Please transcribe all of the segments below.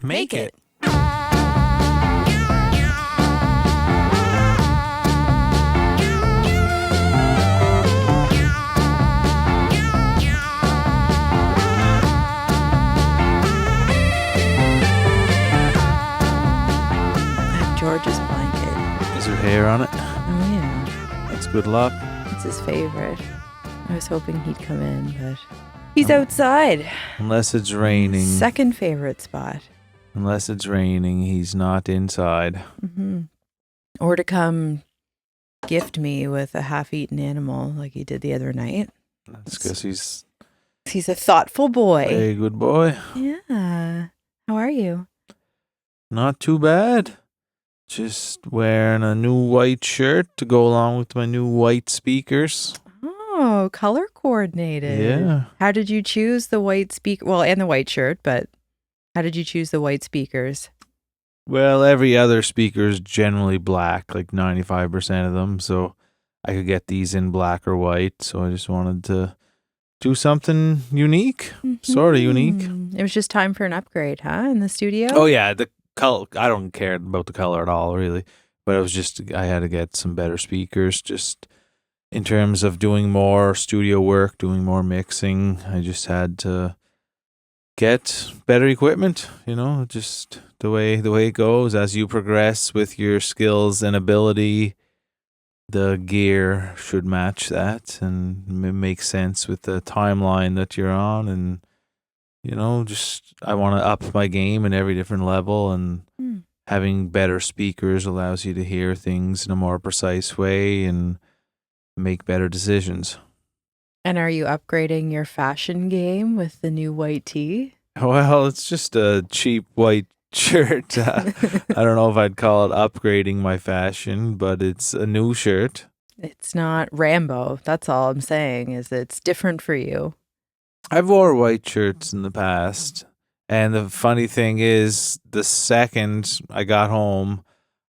Make it. George's blanket. Is there hair on it? Oh, yeah. That's good luck. It's his favorite. I was hoping he'd come in, but he's outside. Unless it's raining. Second favorite spot. Unless it's raining, he's not inside. Mm-hmm. Or to come gift me with a half-eaten animal like he did the other night. That's because He's a thoughtful boy. a good boy. Yeah. How are you? Not too bad. Just wearing a new white shirt to go along with my new white speakers. Oh, color coordinated. Yeah. How did you choose the white speaker? Well, and the white shirt, but how did you choose the white speakers? Well, every other speaker is generally black, like 95% of them. So I could get these in black or white. So I just wanted to do something unique, sort of unique. It was just time for an upgrade, huh? In the studio? Oh, yeah. The color, I don't care about the color at all, really. But it was just, I had to get some better speakers just in terms of doing more studio work, doing more mixing. I just had to get better equipment, just the way it goes. As you progress with your skills and ability, the gear should match that and make sense with the timeline that you're on. And just I want to up my game in every different level, and having better speakers allows you to hear things in a more precise way and make better decisions. And are you upgrading your fashion game with the new white tee? Well, it's just a cheap white shirt. I don't know if I'd call it upgrading my fashion, but it's a new shirt. It's not Rambo. That's all I'm saying, is it's different for you. I've wore white shirts in the past, and the funny thing is, the second I got home,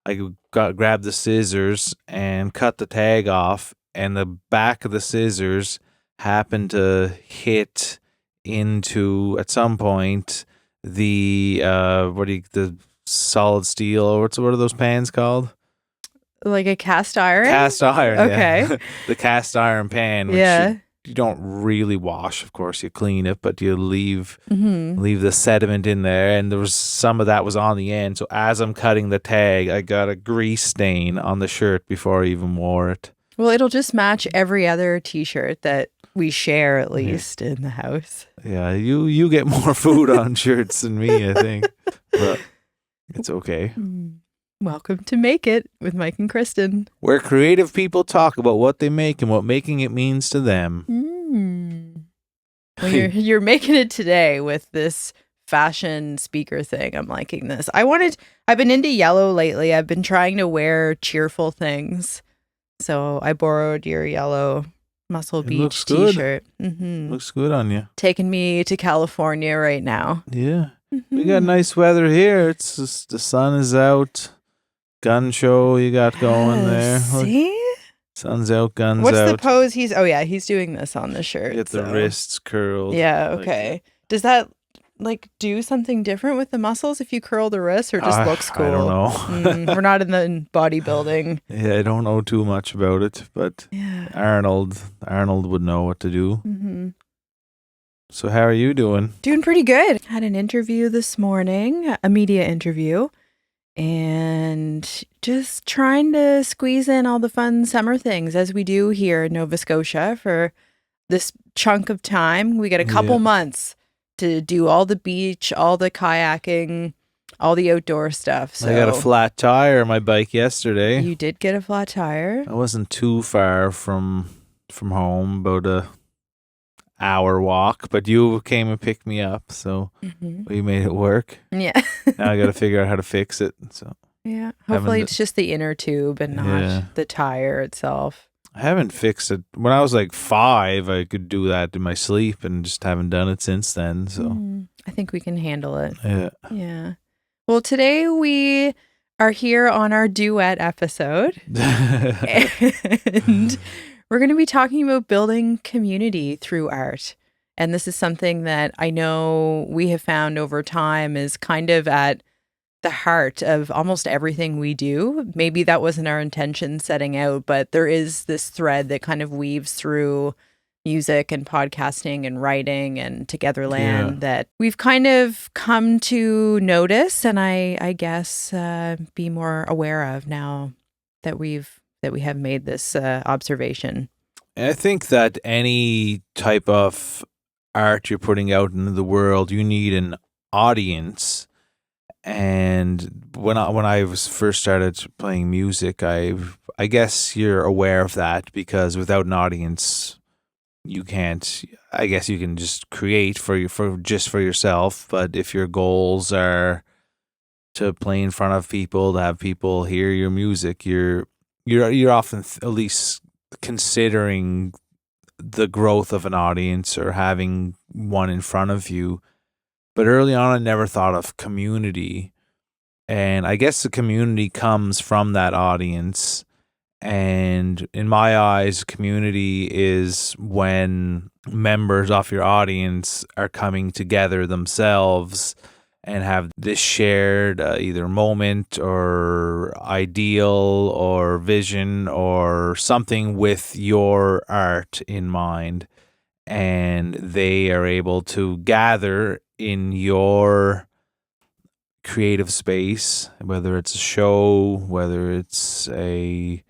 I grabbed the scissors and cut the tag off, and the back of the scissors happened to hit into, at some point, the the solid steel, or what are those pans called? Like a cast iron? Cast iron. Okay. Yeah. The cast iron pan, which you don't really wash, of course. You clean it, but you leave the sediment in there, and there was some of that was on the end. So as I'm cutting the tag, I got a grease stain on the shirt before I even wore it. Well, it'll just match every other t-shirt that we share, at least, in the house. Yeah, you get more food on shirts than me, I think. But it's okay. Welcome to Make It with Mike and Kristen, where creative people talk about what they make and what making it means to them. Well, you're making it today with this fashion speaker thing. I'm liking this. I've been into yellow lately. I've been trying to wear cheerful things. So I borrowed your yellow Muscle Beach t-shirt. Looks good on you. Taking me to California right now. Yeah. We got nice weather here. It's just the sun is out. Gun show you got going there. See? Sun's out, guns What's out. the pose? He's doing this on the shirt. Get the wrists curled. Yeah, okay. Does that do something different with the muscles if you curl the wrists, or just looks cool? I don't know. We're not in the bodybuilding. Yeah, I don't know too much about it, but Arnold would know what to do. So how are you doing? Doing pretty good. Had an interview this morning, a media interview, and just trying to squeeze in all the fun summer things as we do here in Nova Scotia for this chunk of time. We got a couple months to do all the beach, all the kayaking, all the outdoor stuff. So I got a flat tire on my bike yesterday. You did get a flat tire? I wasn't too far from home, about a hour walk, but you came and picked me up, so we made it work. Yeah. Now I got to figure out how to fix it. So yeah, hopefully it's just the inner tube and not the tire itself. I haven't fixed it. When I was like 5, I could do that in my sleep, and just haven't done it since then. So I think we can handle it. Yeah. Well, today we are here on our duet episode, and we're going to be talking about building community through art. And this is something that I know we have found over time is kind of at the heart of almost everything we do. Maybe that wasn't our intention setting out, but there is this thread that kind of weaves through music and podcasting and writing and Yeah. Togetherland that we've kind of come to notice and I guess be more aware of now that we have made this observation. And I think that any type of art you're putting out into the world, you need an audience. And when I was first started playing music, I guess you're aware of that because without an audience, you can't. I guess you can just create for yourself. But if your goals are to play in front of people, to have people hear your music, you're often at least considering the growth of an audience or having one in front of you. But early on, I never thought of community. And I guess the community comes from that audience. And in my eyes, community is when members of your audience are coming together themselves and have this shared either moment or ideal or vision or something with your art in mind. And they are able to gather in your creative space, whether it's a show, whether it's a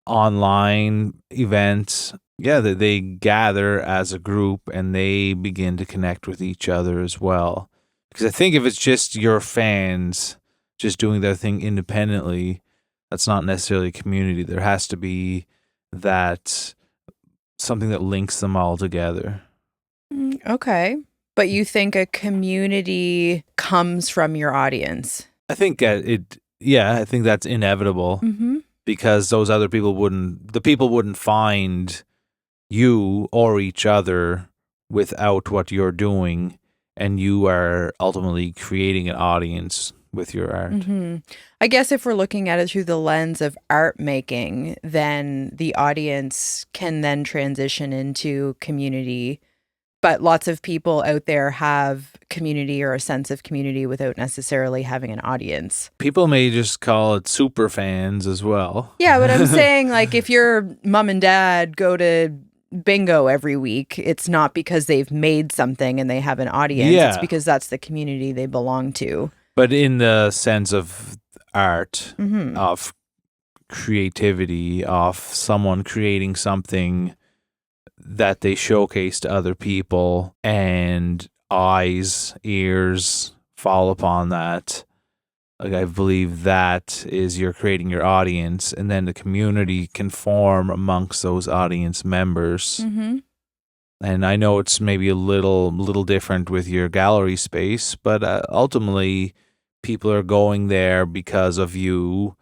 online event. Yeah, that they gather as a group and they begin to connect with each other as well. Because I think if it's just your fans just doing their thing independently, that's not necessarily a community. There has to be that something that links them all together. Okay. But you think a community comes from your audience? I think I think that's inevitable Mm-hmm. because those other people wouldn't find you or each other without what you're doing, and you are ultimately creating an audience with your art. Mm-hmm. I guess if we're looking at it through the lens of art making, then the audience can then transition into community. But lots of people out there have community or a sense of community without necessarily having an audience. People may just call it super fans as well. Yeah, but I'm saying, like, if your mom and dad go to bingo every week, it's not because they've made something and they have an audience. It's Yeah. because that's the community they belong to. But in the sense of art, Mm-hmm. of creativity, of someone creating something that they showcase to other people and eyes, ears fall upon that. Like, I believe that is you're creating your audience, and then the community can form amongst those audience members. Mm-hmm. And I know it's maybe a little different with your gallery space, but ultimately, people are going there because of you,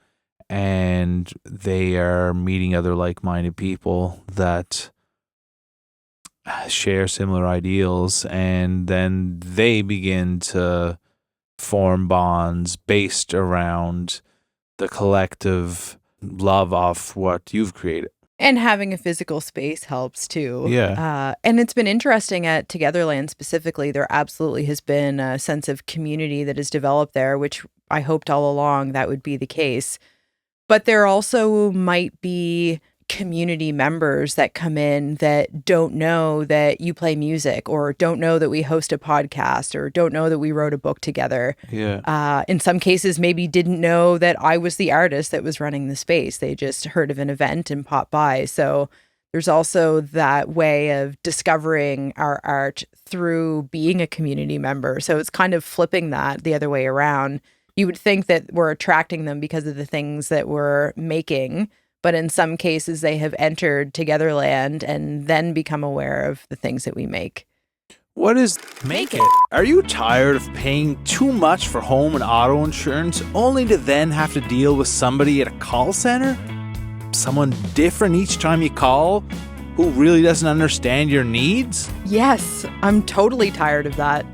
and they are meeting other like-minded people that share similar ideals, and then they begin to form bonds based around the collective love of what you've created. And having a physical space helps too. Yeah. And it's been interesting at Togetherland specifically. There absolutely has been a sense of community that has developed there, which I hoped all along that would be the case. But there also might be community members that come in that don't know that you play music or don't know that we host a podcast or don't know that we wrote a book together. Yeah. In some cases, maybe didn't know that I was the artist that was running the space. They just heard of an event and popped by. So there's also that way of discovering our art through being a community member. So it's kind of flipping that the other way around. You would think that we're attracting them because of the things that we're making, but in some cases they have entered Togetherland and then become aware of the things that we make. What is Make It? Are you tired of paying too much for home and auto insurance only to then have to deal with somebody at a call center? Someone different each time you call who really doesn't understand your needs? Yes, I'm totally tired of that.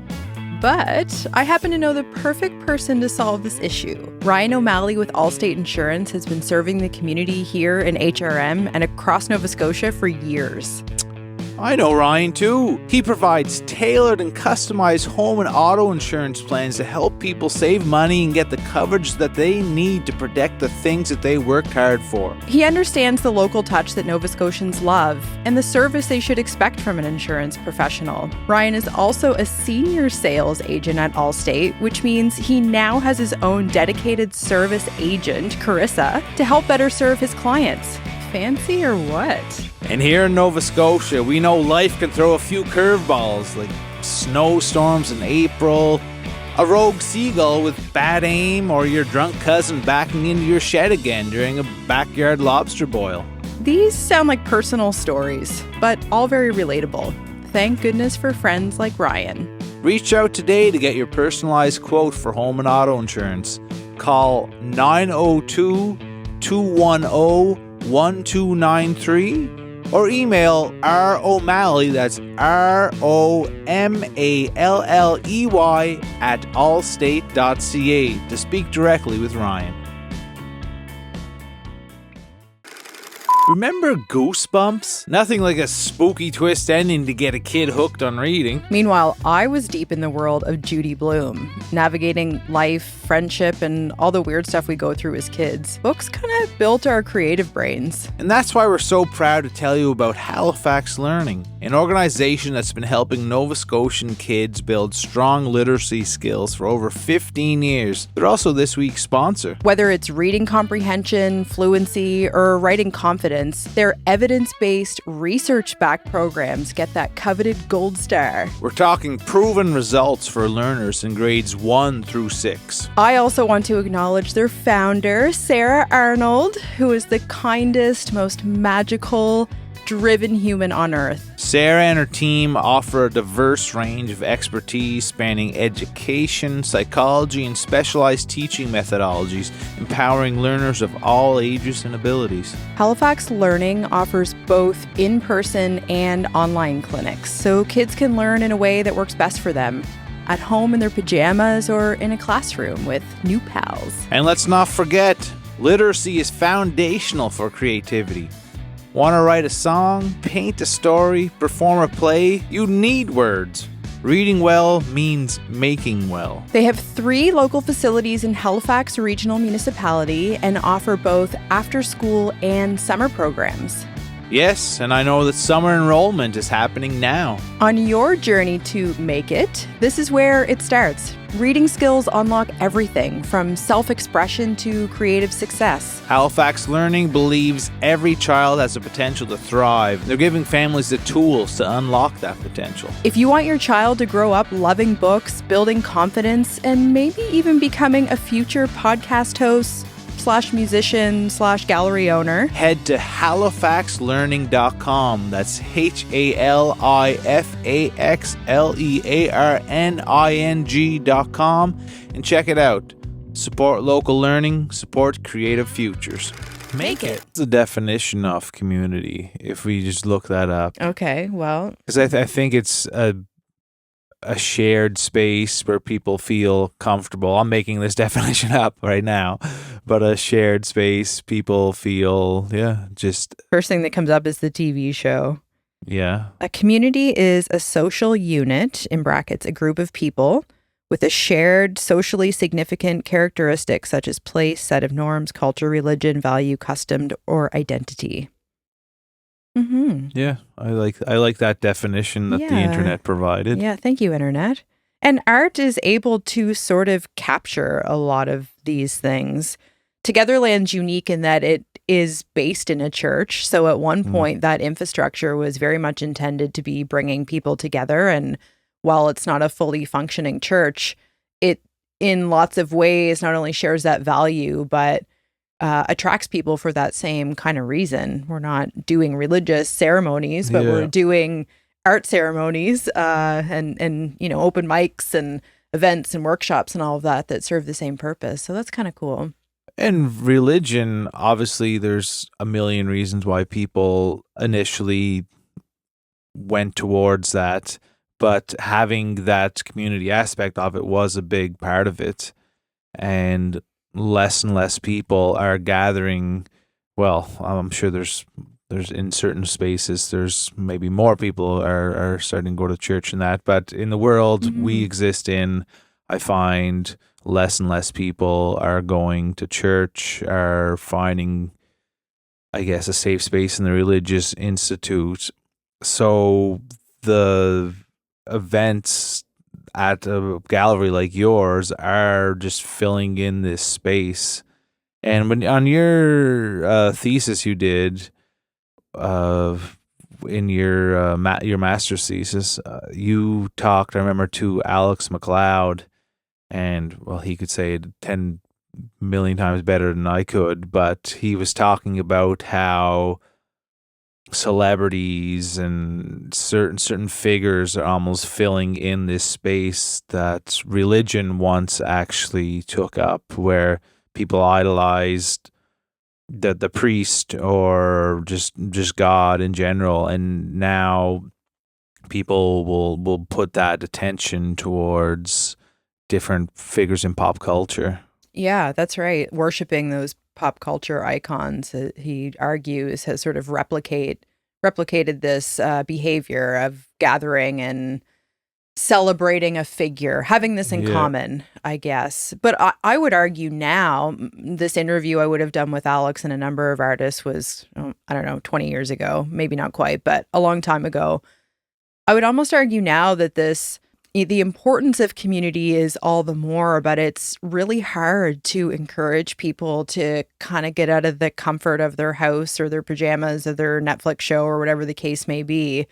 But I happen to know the perfect person to solve this issue. Ryan O'Malley with Allstate Insurance has been serving the community here in HRM and across Nova Scotia for years. I know Ryan too. He provides tailored and customized home and auto insurance plans to help people save money and get the coverage that they need to protect the things that they worked hard for. He understands the local touch that Nova Scotians love and the service they should expect from an insurance professional. Ryan is also a senior sales agent at Allstate, which means he now has his own dedicated service agent, Carissa, to help better serve his clients. Fancy or what? And here in Nova Scotia, we know life can throw a few curveballs, like snowstorms in April, a rogue seagull with bad aim, or your drunk cousin backing into your shed again during a backyard lobster boil. These sound like personal stories, but all very relatable. Thank goodness for friends like Ryan. Reach out today to get your personalized quote for home and auto insurance. Call 902-210-1293 or email ROMalley, that's ROMALLEY @allstate.ca to speak directly with Ryan. Remember Goosebumps? Nothing like a spooky twist ending to get a kid hooked on reading. Meanwhile, I was deep in the world of Judy Blume, navigating life, friendship, and all the weird stuff we go through as kids. Books kind of built our creative brains. And that's why we're so proud to tell you about Halifax Learning, an organization that's been helping Nova Scotian kids build strong literacy skills for over 15 years. They're also this week's sponsor. Whether it's reading comprehension, fluency, or writing confidence, their evidence-based, research-backed programs get that coveted gold star. We're talking proven results for learners in grades 1 through 6. I also want to acknowledge their founder, Sarah Arnold, who is the kindest, most magical, driven human on earth. Sarah and her team offer a diverse range of expertise spanning education, psychology, and specialized teaching methodologies, empowering learners of all ages and abilities. Halifax Learning offers both in-person and online clinics, so kids can learn in a way that works best for them, at home in their pajamas or in a classroom with new pals. And let's not forget, literacy is foundational for creativity. Want to write a song, paint a story, perform a play? You need words. Reading well means making well. They have 3 local facilities in Halifax Regional Municipality and offer both after-school and summer programs. Yes, and I know that summer enrollment is happening now. On your journey to make it, this is where it starts. Reading skills unlock everything from self-expression to creative success. Halifax Learning believes every child has the potential to thrive. They're giving families the tools to unlock that potential. If you want your child to grow up loving books, building confidence, and maybe even becoming a future podcast host, /musician/gallery owner, head to halifaxlearning.com. That's HALIFAXLEARNING.com and check it out. Support local learning, support creative futures. Make it. It's the definition of community, if we just look that up. Okay, well, Because I think it's a shared space where people feel comfortable. I'm making this definition up right now, but a shared space, people feel, just... First thing that comes up is the TV show. Yeah. A community is a social unit, in brackets, a group of people with a shared socially significant characteristic such as place, set of norms, culture, religion, value, custom, or identity. Mm-hmm. Yeah, I like that definition that the internet provided. Yeah, thank you, internet. And art is able to sort of capture a lot of these things. Togetherland's unique in that it is based in a church. So at one point, that infrastructure was very much intended to be bringing people together. And while it's not a fully functioning church, it, in lots of ways, not only shares that value, but attracts people for that same kind of reason. We're not doing religious ceremonies, but we're doing art ceremonies and open mics and events and workshops and all of that serve the same purpose. So that's kind of cool. And religion, obviously, there's a million reasons why people initially went towards that, but having that community aspect of it was a big part of it. And less people are gathering. Well, I'm sure there's there's in certain spaces there's maybe more people are starting to go to church and that, but in the world we Mhm. exist in, I find less and less people are going to church, are finding, I guess, a safe space in the religious institute. So the events at a gallery like yours are just filling in this space. And when on your thesis you did, uh, in your master's thesis, you talked, I remember, to Alex McLeod, and well, he could say it 10 million times better than I could, but he was talking about how celebrities and certain figures are almost filling in this space that religion once actually took up, where people idolized the priest or just God in general, and now people will put that attention towards different figures in pop culture. Yeah, that's right. Worshipping those pop culture icons, he argues, has sort of replicated this behavior of gathering and celebrating a figure, having this in Yeah. common, I guess. But I would argue now, this interview I would have done with Alex and a number of artists was, I don't know, 20 years ago, maybe not quite, but a long time ago. I would almost argue now that the importance of community is all the more, but it's really hard to encourage people to kind of get out of the comfort of their house or their pajamas or their Netflix show or whatever the case may be.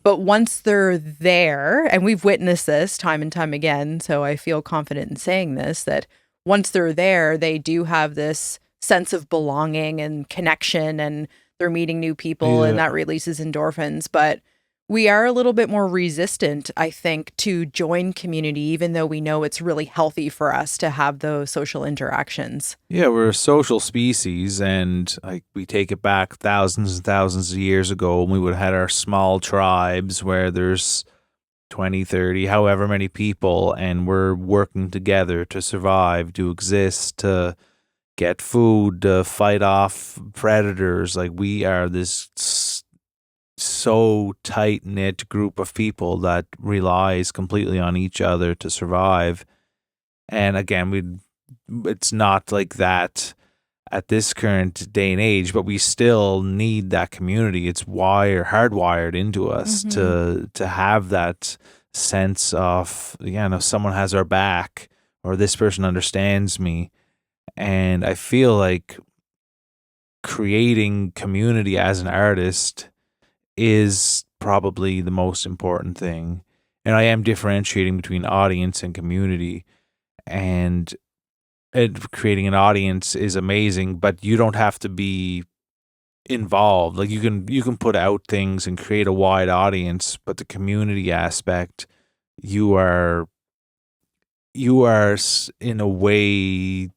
But once they're there, and we've witnessed this time and time again, so I feel confident in saying this, that once they're there, they do have this sense of belonging and connection, and they're meeting new people, and Yeah. that releases endorphins. But we are a little bit more resistant, I think, to join community, even though we know it's really healthy for us to have those social interactions. Yeah, we're a social species, and like we take it back thousands and thousands of years ago, when we would have had our small tribes where there's 20, 30, however many people, and we're working together to survive, to exist, to get food, to fight off predators. Like we are this so tight knit group of people that relies completely on each other to survive. And again, it's not like that at this current day and age, but we still need that community. It's hardwired into us Hmm. to have that sense of, yeah, no, someone has our back, or this person understands me. And I feel like creating community as an artist is probably the most important thing. And I am differentiating between audience and community. And creating an audience is amazing, but you don't have to be involved. Like you can put out things and create a wide audience, but the community aspect, you are in a way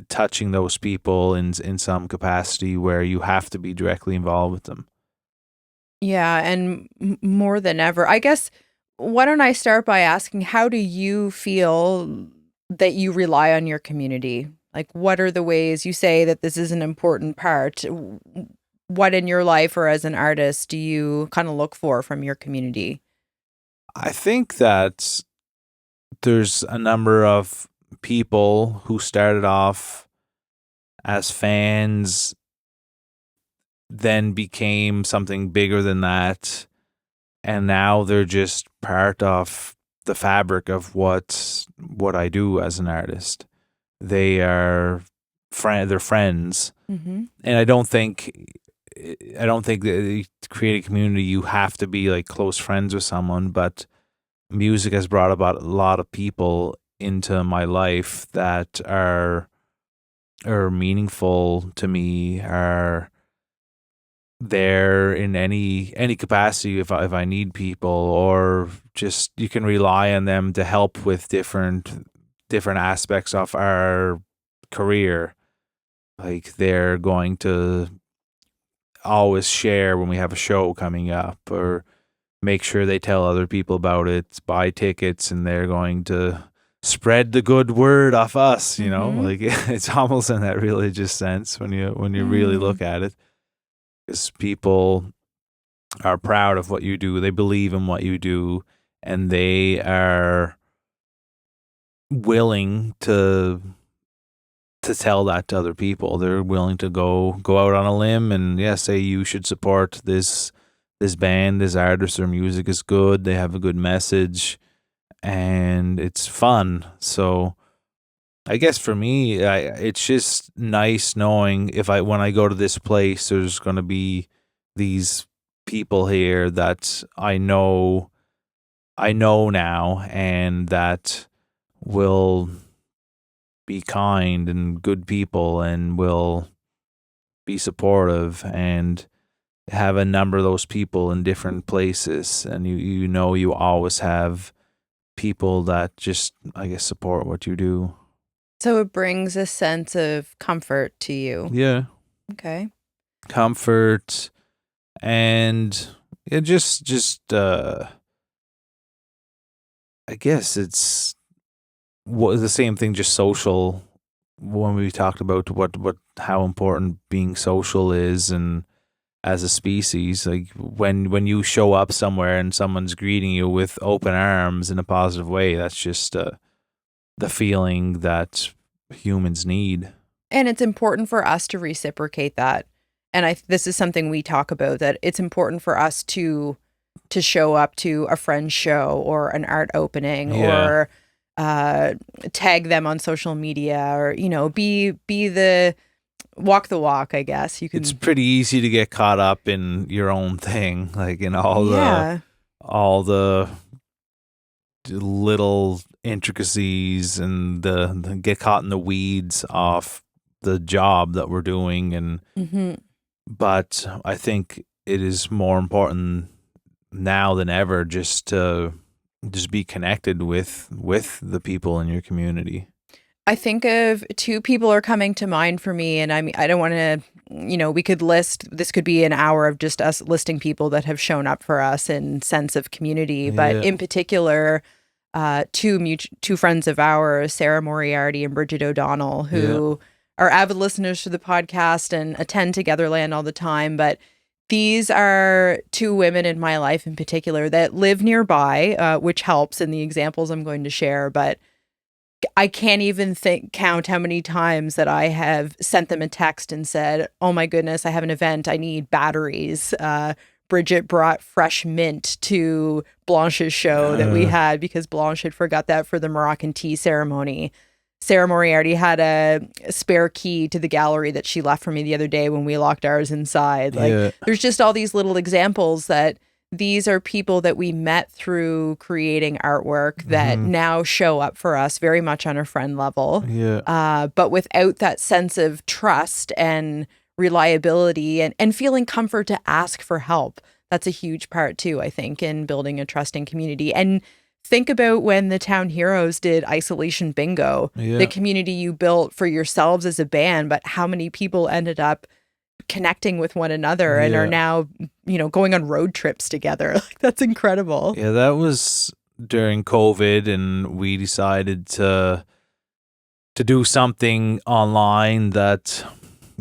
touching those people in some capacity where you have to be directly involved with them. Yeah, and more than ever, I guess, why don't I start by asking, how do you feel that you rely on your community? Like, what are the ways you say that this is an important part? What in your life or as an artist do you kind of look for from your community? I think that there's a number of people who started off as fans, then became something bigger than that, and now they're just part of the fabric of what I do as an artist. They are they're friends, Hmm. and I don't think that to create a community you have to be like close friends with someone, but music has brought about a lot of people into my life that are meaningful to me, are there in any capacity if I need people, or just you can rely on them to help with different aspects of our career. Like they're going to always share when we have a show coming up, or make sure they tell other people about it, buy tickets, and they're going to spread the good word off us, Hmm. like it's almost in that religious sense when you really Mm. look at it. because people are proud of what you do. They believe in what you do, and they are willing to tell that to other people. They're willing to go out on a limb and say you should support this band, this artist. Their music is good. They have a good message, and it's fun. So I guess for me, it's just nice knowing when I go to this place, there's going to be these people here that I know now, and that will be kind and good people and will be supportive, and have a number of those people in different places. And you always have people that just, I guess, support what you do. So it brings a sense of comfort to you. Yeah. Okay. Comfort, and it just I guess it's the same thing, just social. When we talked about how important being social is, and as a species, like when you show up somewhere and someone's greeting you with open arms in a positive way, that's just the feeling that humans need. And it's important for us to reciprocate that. And this is something we talk about, that it's important for us to show up to a friend's show or an art opening, or tag them on social media, or be the walk the walk. I guess you can. It's pretty easy to get caught up in your own thing, like in all the little intricacies, and the get caught in the weeds off the job that we're doing. And but I think it is more important now than ever just to be connected with the people in your community. I think of two people are coming to mind for me, and I don't want to, we could this could be an hour of just us listing people that have shown up for us in sense of community, but in particular, two friends of ours, Sarah Moriarty and Bridget O'Donnell, who are avid listeners to the podcast and attend Togetherland all the time. But these are two women in my life in particular that live nearby, which helps in the examples I'm going to share. But I can't even count how many times that I have sent them a text and said, "Oh my goodness, I have an event. I need batteries." Bridget brought fresh mint to Blanche's show that we had because Blanche had forgot that for the Moroccan tea ceremony. Sarah Moriarty had a spare key to the gallery that she left for me the other day when we locked ours inside. There's just all these little examples that these are people that we met through creating artwork that now show up for us very much on a friend level. But without that sense of trust and reliability and feeling comfort to ask for help. That's a huge part too, I think, in building a trusting community. And think about when the Town Heroes did Isolation Bingo, the community you built for yourselves as a band, but how many people ended up connecting with one another and are now, going on road trips together. That's incredible. Yeah, that was during COVID, and we decided to do something online that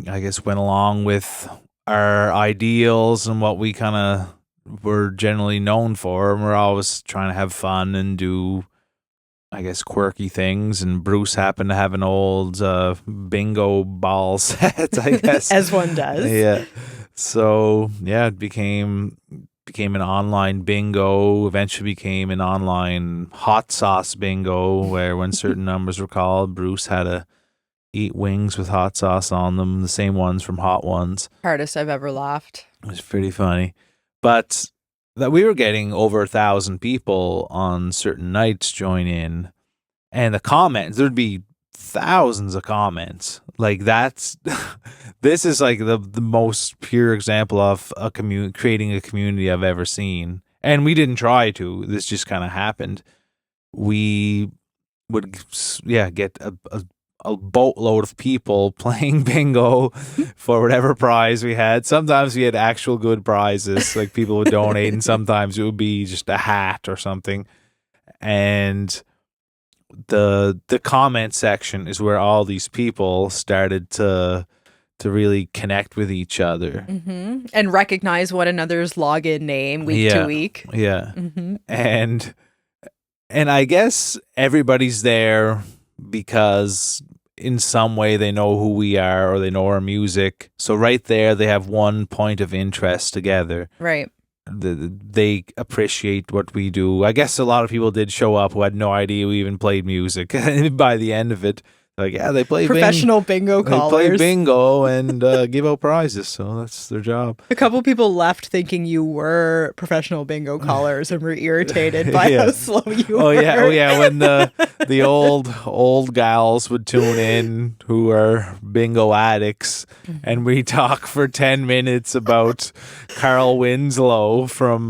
I guess went along with our ideals and what we kind of were generally known for. And we're always trying to have fun and do, I guess, quirky things. And Bruce happened to have an old bingo ball set, I guess. As one does. Yeah. So, it became an online bingo, eventually became an online hot sauce bingo, where when certain numbers were called, Bruce had to eat wings with hot sauce on them, the same ones from Hot Ones. Hardest I've ever laughed. It was pretty funny. But that we were getting over 1,000 people on certain nights join in, and the comments, there'd be thousands of comments. Like that's this is like the most pure example of creating a community I've ever seen. And we didn't try to. This just kind of happened. We would get a boatload of people playing bingo for whatever prize we had. Sometimes we had actual good prizes, like people would donate, and sometimes it would be just a hat or something. And the comment section is where all these people started to to really connect with each other. Mm-hmm. And recognize one another's login name week to week. Yeah. Mm-hmm. And I guess everybody's there because in some way they know who we are or they know our music. So right there, they have one point of interest together. Right. They appreciate what we do. I guess a lot of people did show up who had no idea we even played music. By the end of it, like, yeah, they play professional bingo callers. They play bingo and give out prizes, so that's their job. A couple people left thinking you were professional bingo callers and were irritated by how slow you were. Oh yeah, when the old gals would tune in who are bingo addicts, and we talk for 10 minutes about Carl Winslow from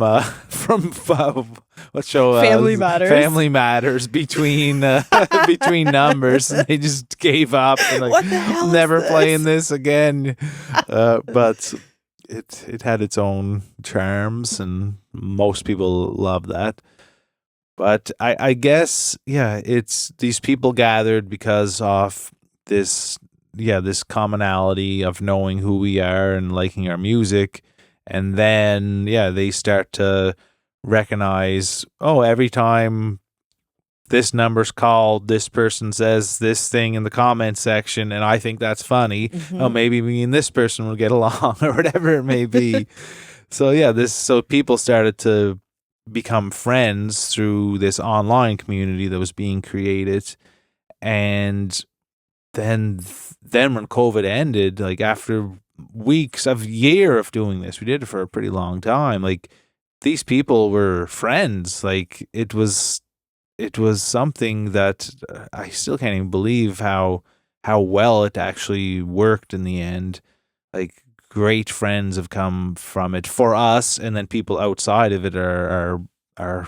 what show? Family Matters. Family Matters between numbers. And they just gave up. And like, what the hell? Never is playing this again. But it had its own charms, and most people love that. But I guess it's these people gathered because of this commonality of knowing who we are and liking our music, and then they start to recognize, every time this number's called, this person says this thing in the comment section, and I think that's funny. Oh, maybe me and this person will get along, or whatever it may be. So people started to become friends through this online community that was being created. And then when COVID ended, like after year of doing this, we did it for a pretty long time. Like, these people were friends. Like, it was something that I still can't even believe how well it actually worked in the end. Like, great friends have come from it for us, and then people outside of it are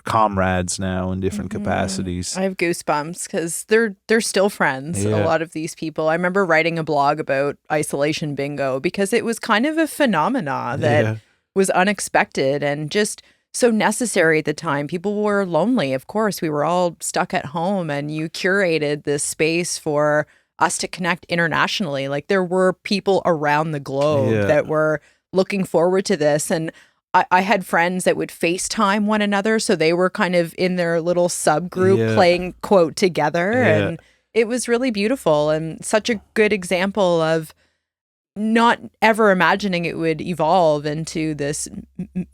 comrades now in different capacities. I have goosebumps because they're still friends. A lot of these people. I remember writing a blog about isolation bingo because it was kind of a phenomena that was unexpected and just so necessary at the time. People were lonely. Of course, we were all stuck at home, and you curated this space for us to connect internationally. Like, there were people around the globe that were looking forward to this. And I had friends that would FaceTime one another. So they were kind of in their little subgroup playing, quote, together. And it was really beautiful and such a good example of not ever imagining it would evolve into this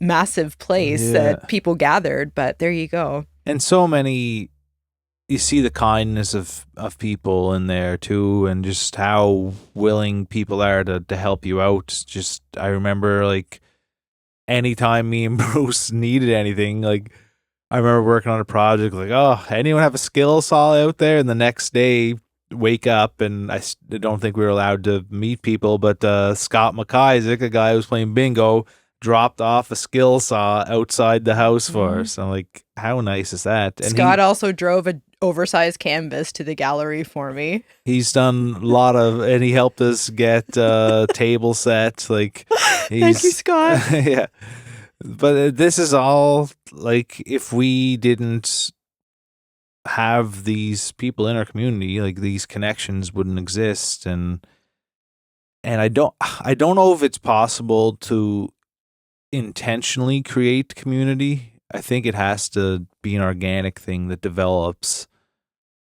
massive place that people gathered. But there you go. And so many, you see the kindness of people in there too, and just how willing people are to help you out. Just, I remember, like, anytime me and Bruce needed anything, like, I remember working on a project, like, oh, anyone have a skill saw out there? And the next day, wake up, and I don't think we were allowed to meet people, but Scott McIsaac, a guy who was playing bingo, dropped off a skill saw outside the house for us. I'm like, how nice is that? And Scott also drove an oversized canvas to the gallery for me. He's done a lot and he helped us get table sets. Like, thank you, Scott. Yeah. But this is all, like, if we didn't have these people in our community, like, these connections wouldn't exist. And I don't know if it's possible to intentionally create community. I think it has to be an organic thing that develops.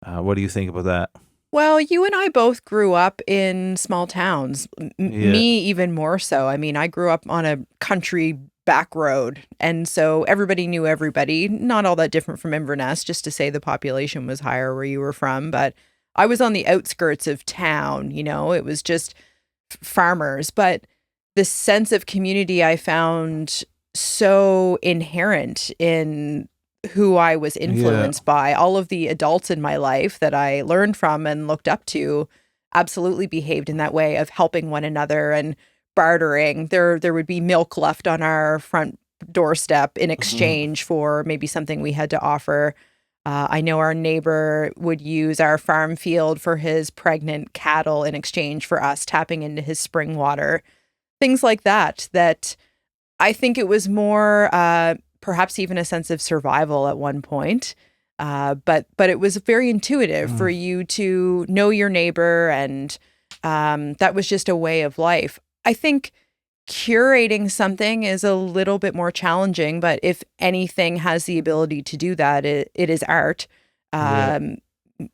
What do you think about that? Well, you and I both grew up in small towns. Me even more so. I mean, I grew up on a country back road, and so everybody knew everybody. Not all that different from Inverness, just to say the population was higher where you were from. But I was on the outskirts of town, it was just farmers. But this sense of community I found so inherent in who I was influenced by. All of the adults in my life that I learned from and looked up to absolutely behaved in that way of helping one another and bartering. There would be milk left on our front doorstep in exchange for maybe something we had to offer. I know our neighbor would use our farm field for his pregnant cattle in exchange for us tapping into his spring water. Things like that I think it was more perhaps even a sense of survival at one point. But it was very intuitive for you to know your neighbor and That was just a way of life. I think curating something is a little bit more challenging, but if anything has the ability to do that, it is art. Yeah.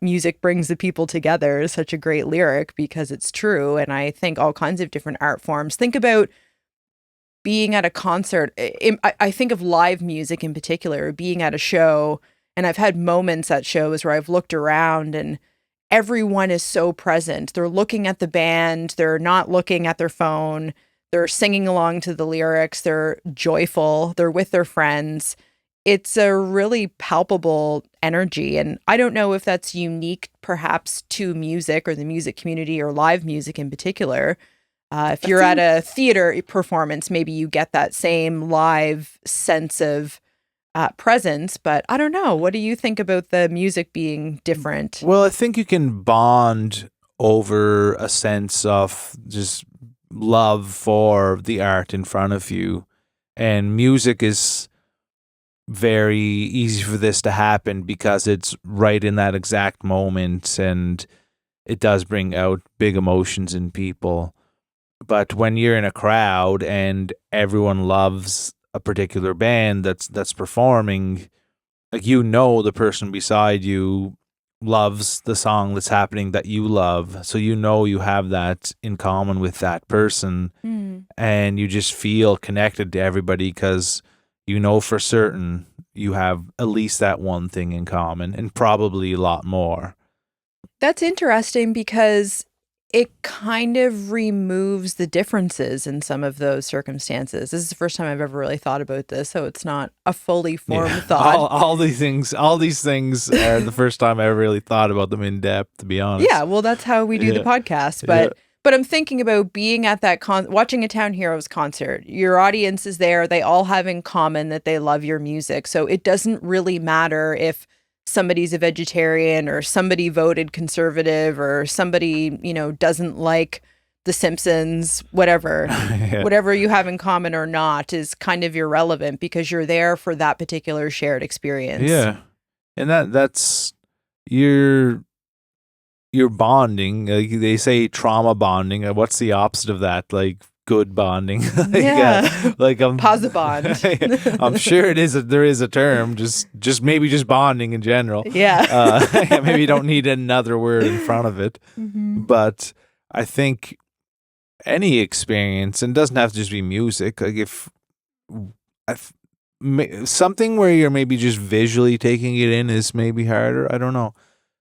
Music brings the people together is such a great lyric because it's true. And I think all kinds of different art forms. Think about being at a concert. I think of live music in particular, being at a show. And I've had moments at shows where I've looked around and everyone is so present. They're looking at the band, they're not looking at their phone, they're singing along to the lyrics, they're joyful, they're with their friends. It's a really palpable energy. And I don't know if that's unique perhaps to music or the music community or live music in particular. If I you're at think a theater performance, maybe you get that same live sense of presence. But I don't know. What do you think about the music being different? Well, I think you can bond over a sense of just love for the art in front of you. And music is very easy for this to happen because it's right in that exact moment and it does bring out big emotions in people. But when you're in a crowd and everyone loves a particular band that's performing, like the person beside you loves the song that's happening that you love, so you have that in common with that person, Hmm. and you just feel connected to everybody because for certain you have at least that one thing in common and probably a lot more. That's interesting because it kind of removes the differences in some of those circumstances. This is the first time I've ever really thought about this, so it's not a fully formed Yeah, thought. all these things are the first time I ever really thought about them in depth, to be honest. Yeah, well, that's how we do the Yeah, podcast. yeah, But I'm thinking about being at that watching a Town Heroes concert. Your audience is there. They all have in common that they love your music. So it doesn't really matter if somebody's a vegetarian or somebody voted conservative or somebody, doesn't like The Simpsons, whatever. yeah, Whatever you have in common or not is kind of irrelevant because you're there for that particular shared experience. yeah. And that's you're you're bonding. Like they say, trauma bonding. What's the opposite of that? Like good bonding. Yeah. Like Posibond. I'm sure it is. There is a term. Just maybe just bonding in general. Yeah. Maybe you don't need another word in front of it. Hmm. But I think any experience, and it doesn't have to just be music. Like something where you're maybe just visually taking it in is maybe harder. I don't know.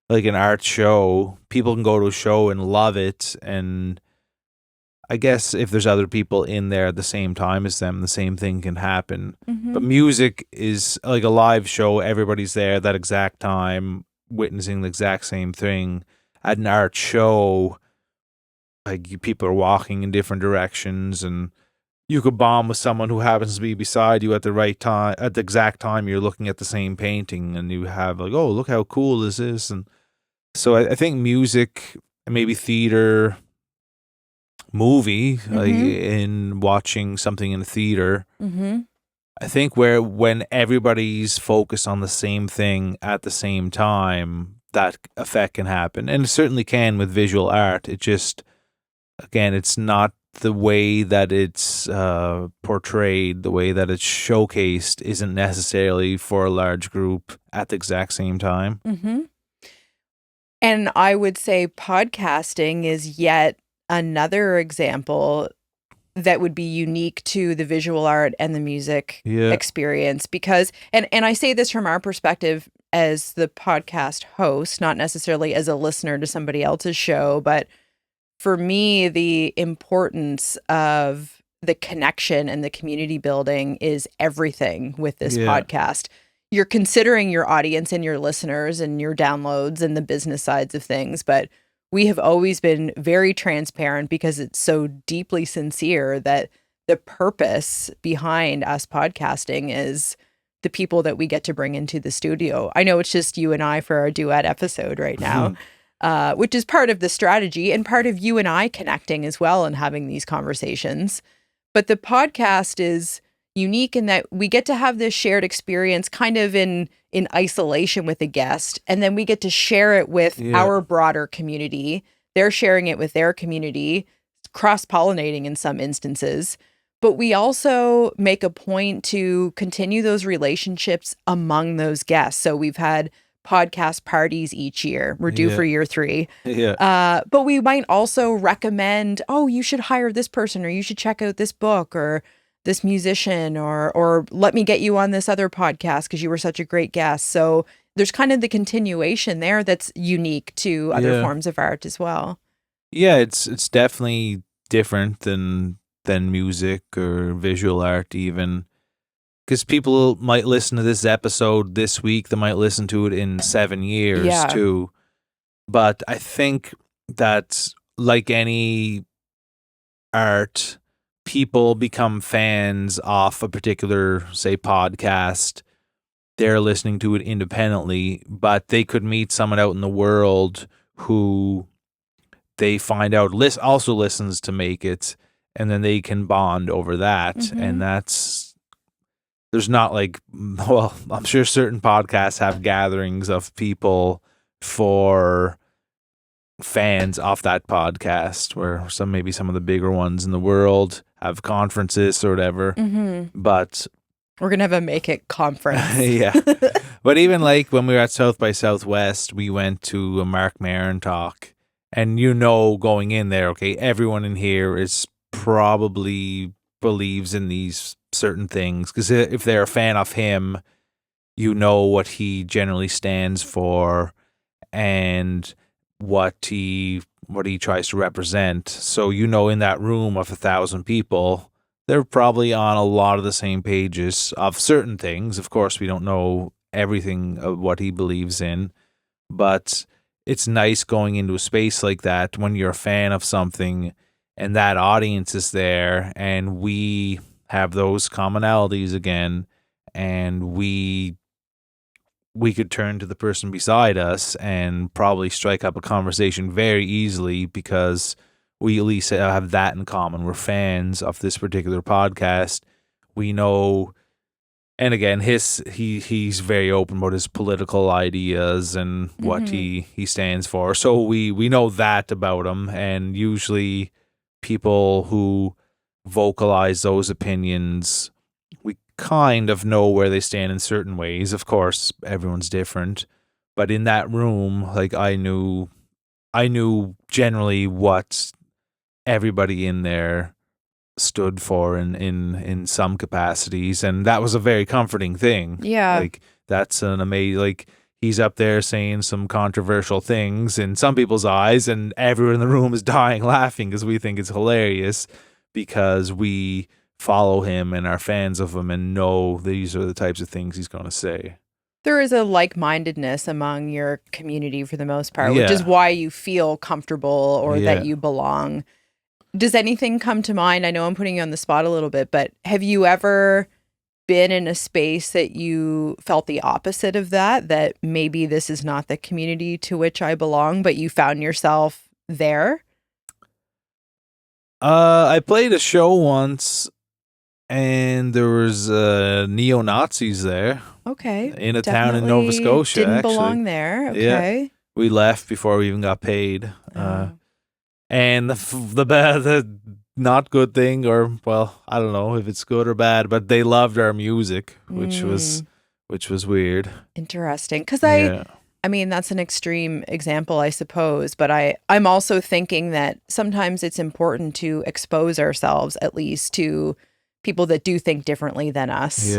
Like an art show, people can go to a show and love it, and I guess if there's other people in there at the same time as them, the same thing can happen. But Hmm. music is like a live show. Everybody's there at that exact time, witnessing the exact same thing. At an art show, like people are walking in different directions, and you could bond with someone who happens to be beside you at the right time, at the exact time you're looking at the same painting, and you have like, oh, look how cool this is. And so I think music, and maybe theater, movie, like Hmm. in watching something in a theater, Hmm. I think when everybody's focused on the same thing at the same time, that effect can happen. And it certainly can with visual art. It just, again, it's not the way that it's portrayed, the way that it's showcased isn't necessarily for a large group at the exact same time. Hmm. And I would say podcasting is yet another example that would be unique to the visual art and the music Yeah. experience because and I say this from our perspective as the podcast host, not necessarily as a listener to somebody else's show, but for me the importance of the connection and the community building is everything with this Yeah. podcast. You're considering your audience and your listeners and your downloads and the business sides of things, but we have always been very transparent because it's so deeply sincere that the purpose behind us podcasting is the people that we get to bring into the studio. I know it's just you and I for our duet episode right now, which is part of the strategy and part of you and I connecting as well and having these conversations. But the podcast is unique in that we get to have this shared experience kind of in isolation with a guest, and then we get to share it with Yeah. our broader community they're sharing it with their community, cross-pollinating in some instances. But we also make a point to continue those relationships among those guests. So we've had podcast parties each year. We're due Yeah. for year 3. Yeah. But we might also recommend, oh, you should hire this person, or you should check out this book, or this musician, or let me get you on this other podcast because you were such a great guest. So there's kind of the continuation there that's unique to other Yeah. forms of art as well. Yeah, it's definitely different than music or visual art even. Because people might listen to this episode this week, they might listen to it in 7 years Yeah. too. But I think that, like any art, people become fans of a particular, say, podcast. They're listening to it independently, but they could meet someone out in the world who they find out also listens to Make It, and then they can bond over that. Mhm. And there's not like, well, I'm sure certain podcasts have gatherings of people for fans of that podcast, where maybe some of the bigger ones in the world have conferences or whatever. Mm-hmm. But we're gonna have a Make It conference. Yeah. But even like when we were at South by Southwest, we went to a Mark Maron talk, and going in there, okay, everyone in here is probably believes in these certain things, because if they're a fan of him, what he generally stands for and what he tries to represent. So in that room of 1,000 people, they're probably on a lot of the same pages of certain things. Of course, we don't know everything of what he believes in, but it's nice going into a space like that when you're a fan of something and that audience is there, and we have those commonalities again, and we could turn to the person beside us and probably strike up a conversation very easily, because we at least have that in common. We're fans of this particular podcast. We know, and again, he's very open about his political ideas and what he stands for. So we know that about him, and usually people who vocalize those opinions, we kind of know where they stand in certain ways. Of course, everyone's different, but in that room, like, I knew generally what everybody in there stood for in some capacities, and that was a very comforting thing. Yeah. Like, that's an amazing, like, he's up there saying some controversial things in some people's eyes, and everyone in the room is dying laughing because we think it's hilarious, because we follow him and are fans of him and know these are the types of things he's going to say. There is a like-mindedness among your community for the most part, Yeah. which is why you feel comfortable or Yeah. that you belong. Does anything come to mind? I know I'm putting you on the spot a little bit, but have you ever been in a space that you felt the opposite of that maybe this is not the community to which I belong, but you found yourself there? I played a show once, and there was neo-Nazis there. Okay. In a town in Nova Scotia, Didn't actually. belong there. Yeah. Okay. We left before we even got paid. Oh. And the not good thing, or, well, I don't know if it's good or bad, but they loved our music, which was weird. Interesting. Because I mean, that's an extreme example, I suppose, but I'm also thinking that sometimes it's important to expose ourselves, at least, to people that do think differently than us,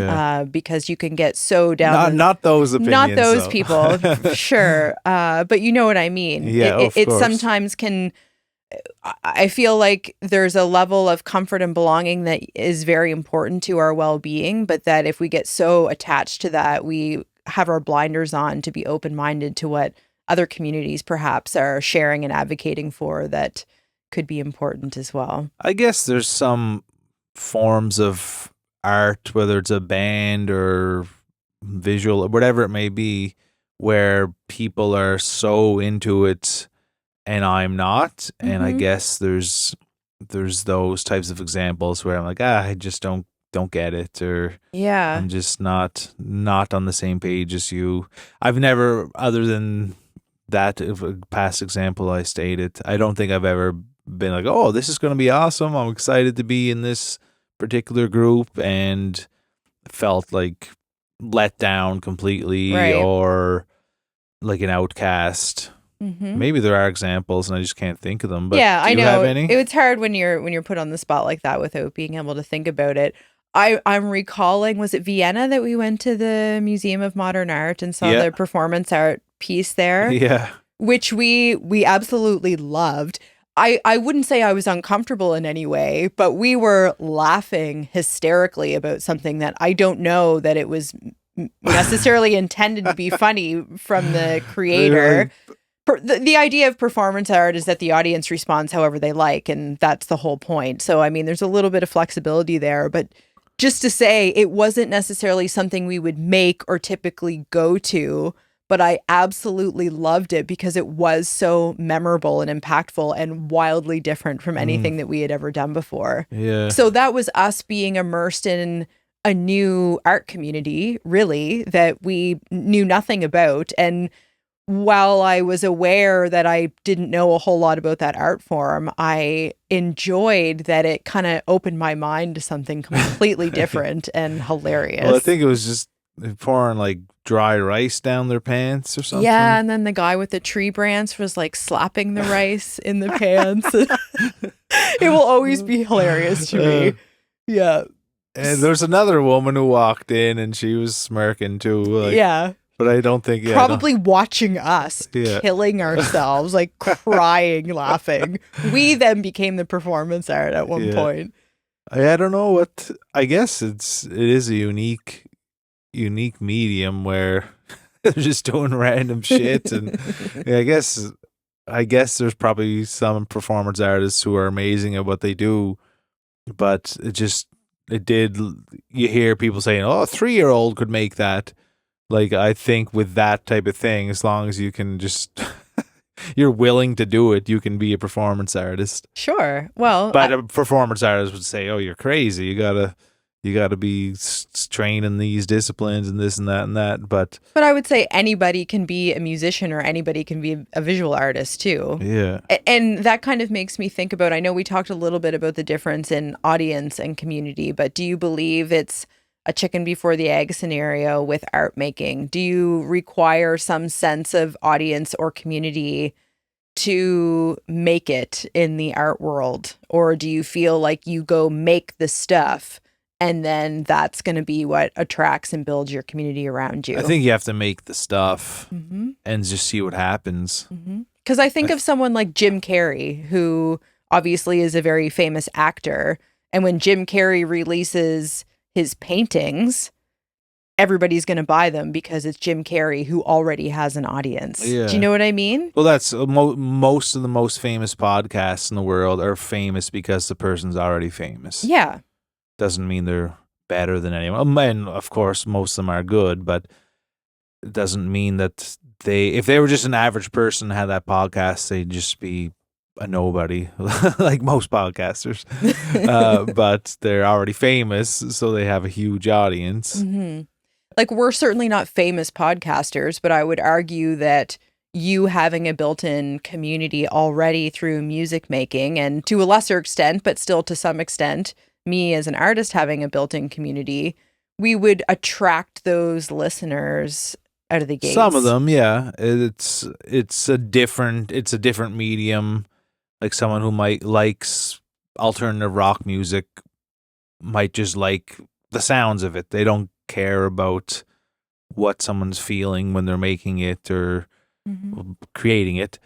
because you can get so down. Not those opinions. Not those though. people, sure. But you know what I mean. Yeah, of it course. sometimes can. I feel like there's a level of comfort and belonging that is very important to our well-being, but that if we get so attached to that, we have our blinders on to be open-minded to what other communities perhaps are sharing and advocating for that could be important as well. I guess there's some forms of art, whether it's a band or visual or whatever it may be, where people are so into it and I'm not. And I guess there's those types of examples where I'm like, I just don't get it, or Yeah. I'm just not on the same page as you. I've never, other than that past example I stated, I don't think I've ever been like, oh, this is going to be awesome. I'm excited to be in this particular group, and felt like let down completely Right. or like an outcast. Mm-hmm. Maybe there are examples and I just can't think of them, but Yeah, do I you have know. any? It's hard when you're put on the spot like that without being able to think about it. I'm recalling, was it Vienna that we went to the Museum of Modern Art and saw Yeah. the performance art piece there, Yeah. which we absolutely loved. I wouldn't say I was uncomfortable in any way, but we were laughing hysterically about something that I don't know that it was necessarily intended to be funny from the creator. The idea of performance art is that the audience responds however they like, and that's the whole point. So, I mean, there's a little bit of flexibility there, but just to say it wasn't necessarily something we would make or typically go to, but I absolutely loved it because it was so memorable and impactful and wildly different from anything that we had ever done before. Yeah. So that was us being immersed in a new art community, really, that we knew nothing about. And while I was aware that I didn't know a whole lot about that art form, I enjoyed that it kind of opened my mind to something completely different and hilarious. Well, I think it was just pouring like dry rice down their pants or something. Yeah, and then the guy with the tree branch was like slapping the rice in the pants. It will always be hilarious to me. Yeah. And there's another woman who walked in and she was smirking too. Like, Yeah. But I don't think Probably watching us Yeah. killing ourselves, like crying, laughing. We then became the performance art at one Yeah. point. I don't know what. I guess it is a unique medium where they're just doing random shit, and I guess there's probably some performance artists who are amazing at what they do, but you hear people saying, "Oh, a 3-year-old could make that." Like, I think with that type of thing, as long as you can just you're willing to do it, you can be a performance artist. Sure. Well, But a performance artist would say, "Oh, you're crazy. You gotta be trained in these disciplines and this and that and that." But I would say anybody can be a musician or anybody can be a visual artist too. yeah, And that kind of makes me think about, I know we talked a little bit about the difference in audience and community, but do you believe it's a chicken before the egg scenario with art making? Do you require some sense of audience or community to make it in the art world? Or do you feel like you go make the stuff and then that's going to be what attracts and builds your community around you? I think you have to make the stuff Mm-hmm. and just see what happens. Because I think of someone like Jim Carrey, who obviously is a very famous actor. And when Jim Carrey releases his paintings, everybody's going to buy them because it's Jim Carrey who already has an audience. Yeah. Do you know what I mean? Well, that's most of the most famous podcasts in the world are famous because the person's already famous. Yeah. Doesn't mean they're better than anyone. And of course, most of them are good, but it doesn't mean that if they were just an average person and had that podcast, they'd just be a nobody, like most podcasters. But they're already famous, so they have a huge audience. Mm-hmm. Like, we're certainly not famous podcasters, but I would argue that you having a built-in community already through music making, and to a lesser extent, but still to some extent, me as an artist having a built-in community, we would attract those listeners out of the gates. Some of them, yeah. It's a different medium. Like, someone who might likes alternative rock music might just like the sounds of it. They don't care about what someone's feeling when they're making it or creating it.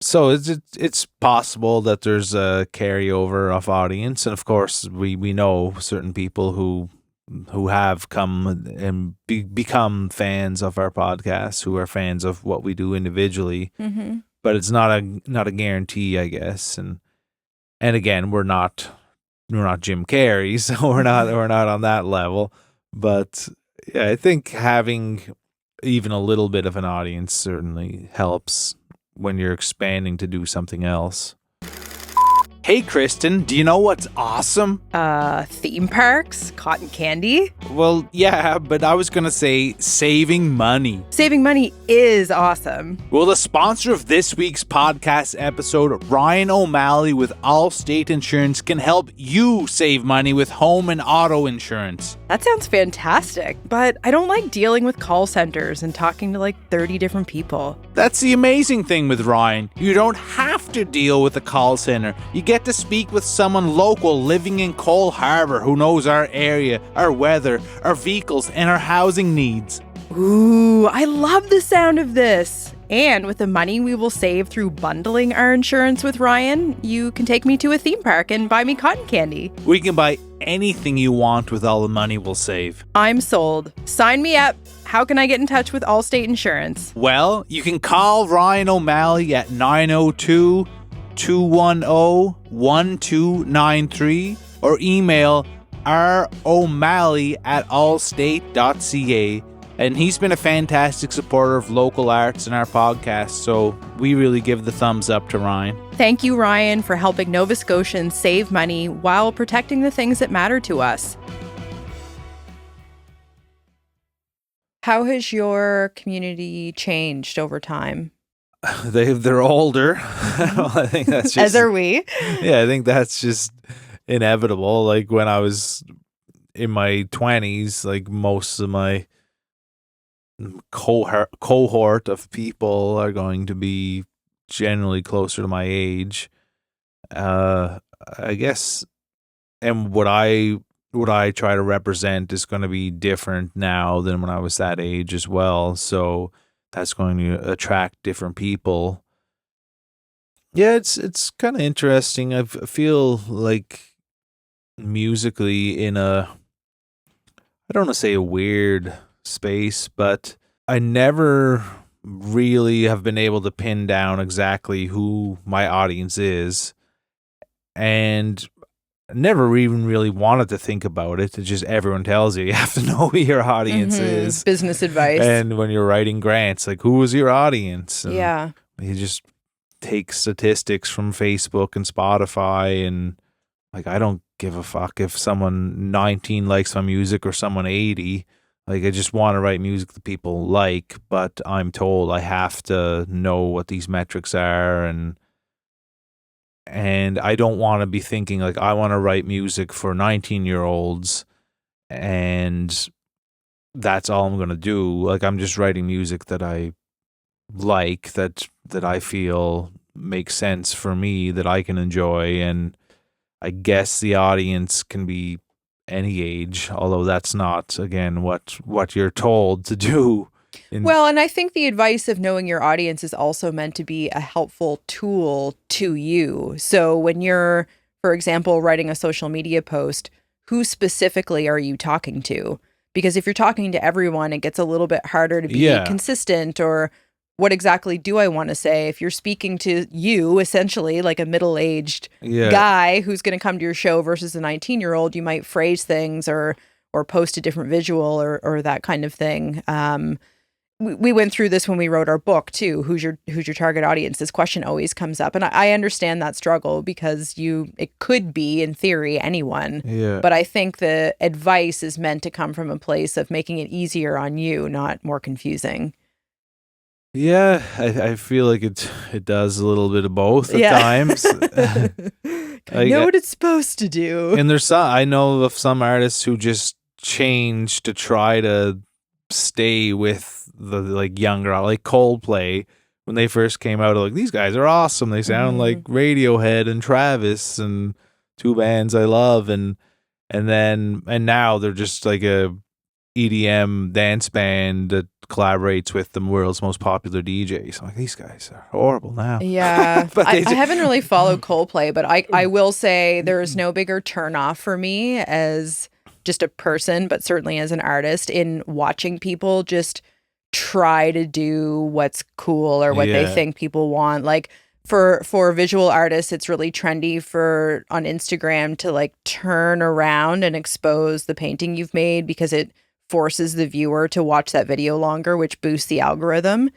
So it's possible that there's a carryover of audience, and of course we know certain people who have come and become fans of our podcast, who are fans of what we do individually. But it's not a guarantee, I guess. And again, we're not Jim Carrey, so we're not on that level. But yeah, I think having even a little bit of an audience certainly helps when you're expanding to do something else. Hey, Kristen, do you know what's awesome? Theme parks? Cotton candy? Well, yeah, but I was gonna say saving money. Saving money is awesome. Well, the sponsor of this week's podcast episode, Ryan O'Malley with Allstate Insurance, can help you save money with home and auto insurance. That sounds fantastic, but I don't like dealing with call centers and talking to like 30 different people. That's the amazing thing with Ryan. You don't have to deal with a call center. You get to speak with someone local living in Cole Harbour who knows our area, our weather, our vehicles, and our housing needs. Ooh, I love the sound of this. And with the money we will save through bundling our insurance with Ryan, you can take me to a theme park and buy me cotton candy. We can buy anything you want with all the money we'll save. I'm sold. Sign me up. How can I get in touch with Allstate Insurance? Well, you can call Ryan O'Malley at 902-210-1293 or email romalley@allstate.ca. And he's been a fantastic supporter of local arts in our podcast, so we really give the thumbs up to Ryan. Thank you, Ryan, for helping Nova Scotians save money while protecting the things that matter to us. How has your community changed over time? They're older. I think that's just, as are we. Yeah, I think that's just inevitable. Like when I was in my 20s, like most of my cohort of people are going to be generally closer to my age. I guess, and what I try to represent is going to be different now than when I was that age as well. So that's going to attract different people. Yeah, it's kind of interesting. I feel like musically in a, I don't want to say a weird space, but I never really have been able to pin down exactly who my audience is, and never even really wanted to think about it. It's just everyone tells you have to know who your audience is. Business advice. And when you're writing grants, like, who was your audience? And yeah. you just take statistics from Facebook and Spotify, and like, I don't give a fuck if someone 19 likes my music or someone 80. Like, I just want to write music that people like, but I'm told I have to know what these metrics are, and I don't want to be thinking like I want to write music for 19-year-olds and that's all I'm going to do. Like, I'm just writing music that I like, that I feel makes sense for me, that I can enjoy, and I guess the audience can be any age, although that's not, again, what you're told to do. Well, and I think the advice of knowing your audience is also meant to be a helpful tool to you. So when you're, for example, writing a social media post, who specifically are you talking to? Because if you're talking to everyone, it gets a little bit harder to be consistent, or what exactly do I want to say? If you're speaking to you, essentially, like a middle-aged guy who's going to come to your show versus a 19-year-old, you might phrase things or post a different visual or that kind of thing. We went through this when we wrote our book too. Who's your target audience? This question always comes up, and I understand that struggle because it could be, in theory, anyone. Yeah. But I think the advice is meant to come from a place of making it easier on you, not more confusing. Yeah, I feel like it does a little bit of both at times. I know what it's supposed to do. And I know of some artists who just change to try to stay with the like younger, like Coldplay. When they first came out, like, these guys are awesome. They sound like Radiohead and Travis, and two bands I love, and now they're just like a EDM dance band that collaborates with the world's most popular DJs. I'm like, these guys are horrible now. Yeah. But I haven't really followed Coldplay, but I will say there is no bigger turnoff for me as just a person, but certainly as an artist, in watching people just try to do what's cool or what they think people want. Like, for visual artists, it's really trendy on Instagram to like turn around and expose the painting you've made because it forces the viewer to watch that video longer, which boosts the algorithm.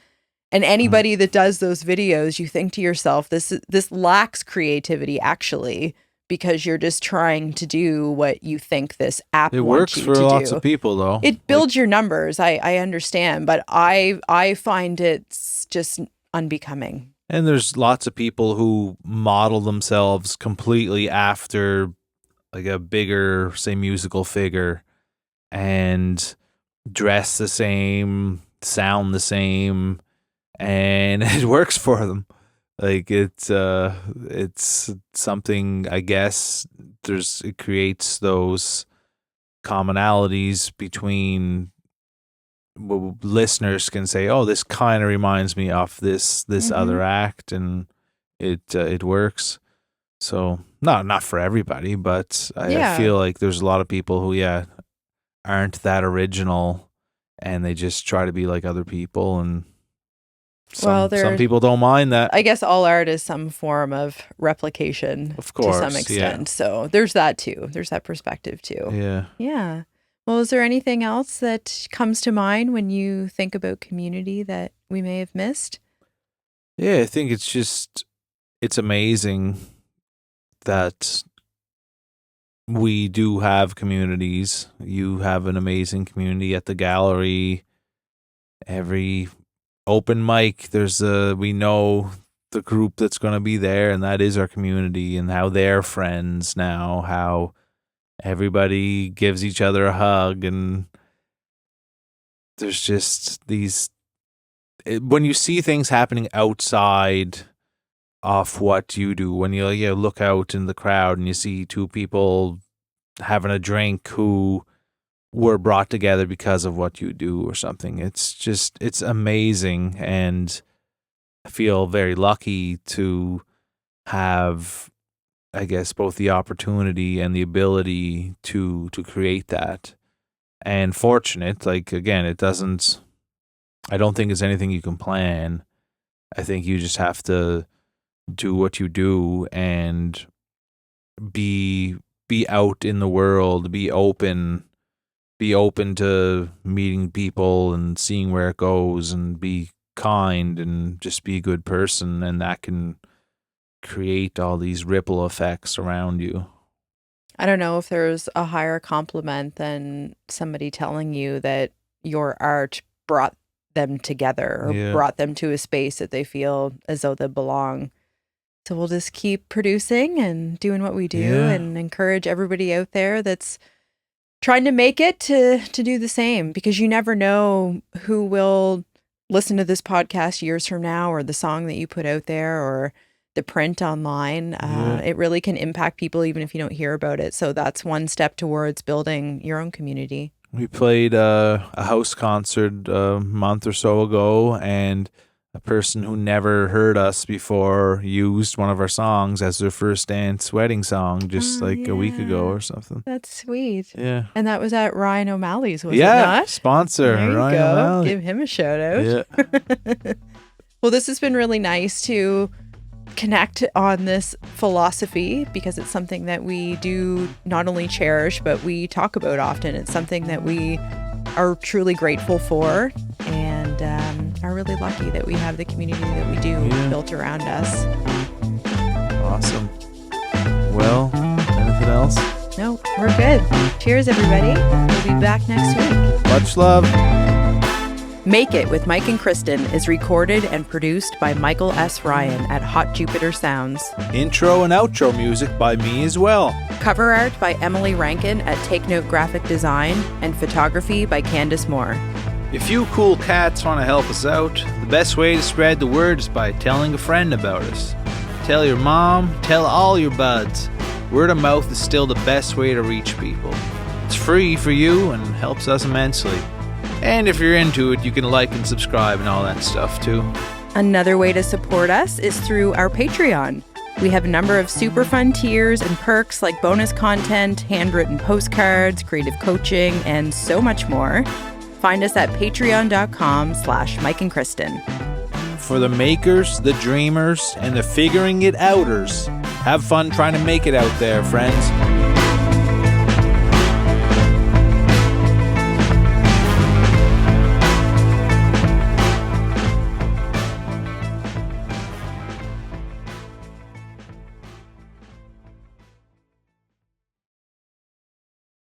And anybody that does those videos, you think to yourself, this lacks creativity actually, because you're just trying to do what you think this app It wants works you for to do. lots of people, though. It builds your numbers. I understand, but I find it's just unbecoming. And there's lots of people who model themselves completely after like a bigger, say, musical figure and dress the same, sound the same, and it works for them. Like it's something, I guess it creates those commonalities between listeners can say, "Oh, this kind of reminds me of this other act," and it works. So not for everybody, but I feel like there's a lot of people who aren't that original, and they just try to be like other people, and some people don't mind that. I guess all art is some form of replication, of course, to some extent. So there's that too. There's that perspective too. Yeah. Yeah. Well, is there anything else that comes to mind when you think about community that we may have missed? Yeah, I think it's amazing that we do have communities. You have an amazing community at the gallery. Every open mic, we know the group that's going to be there, and that is our community, and how they're friends now, how everybody gives each other a hug, and there's just when you see things happening outside of what you do, when you look out in the crowd and you see two people having a drink who were brought together because of what you do or something, it's amazing, and I feel very lucky to have, I guess, both the opportunity and the ability to create that, and fortunate. Like, again, I don't think it's anything you can plan. I think you just have to do what you do and be out in the world, be open to meeting people and seeing where it goes, and be kind and just be a good person, and that can create all these ripple effects around you. I don't know if there's a higher compliment than somebody telling you that your art brought them together, or brought them to a space that they feel as though they belong. So we'll just keep producing and doing what we do, and encourage everybody out there that's trying to make it to do the same, because you never know who will listen to this podcast years from now, or the song that you put out there, or the print online. It really can impact people even if you don't hear about it. So that's one step towards building your own community. We played a house concert a month or so ago, and a person who never heard us before used one of our songs as their first dance wedding song just a week ago or something. That's sweet. Yeah. And that was at Ryan O'Malley's, was it not? Sponsor, there you Ryan go. O'Malley. Give him a shout out. Yeah. Well, this has been really nice to connect on this philosophy, because it's something that we do not only cherish, but we talk about often. It's something that we are truly grateful for, and are really lucky that we have the community that we do built around us. Awesome. Well, anything else? No, we're good. Cheers, everybody. We'll be back next week. Much love. Make It with Mike and Kristen is recorded and produced by Michael S. Ryan at Hot Jupiter Sounds. Intro and outro music by me as well. Cover art by Emily Rankin at Take Note Graphic Design, and photography by Candace Moore. If you cool cats want to help us out, the best way to spread the word is by telling a friend about us. Tell your mom, tell all your buds. Word of mouth is still the best way to reach people. It's free for you and helps us immensely. And if you're into it, you can like and subscribe and all that stuff too. Another way to support us is through our Patreon. We have a number of super fun tiers and perks like bonus content, handwritten postcards, creative coaching, and so much more. Find us at patreon.com/Mike and Kristen. For the makers, the dreamers, and the figuring it outers, have fun trying to make it out there, friends.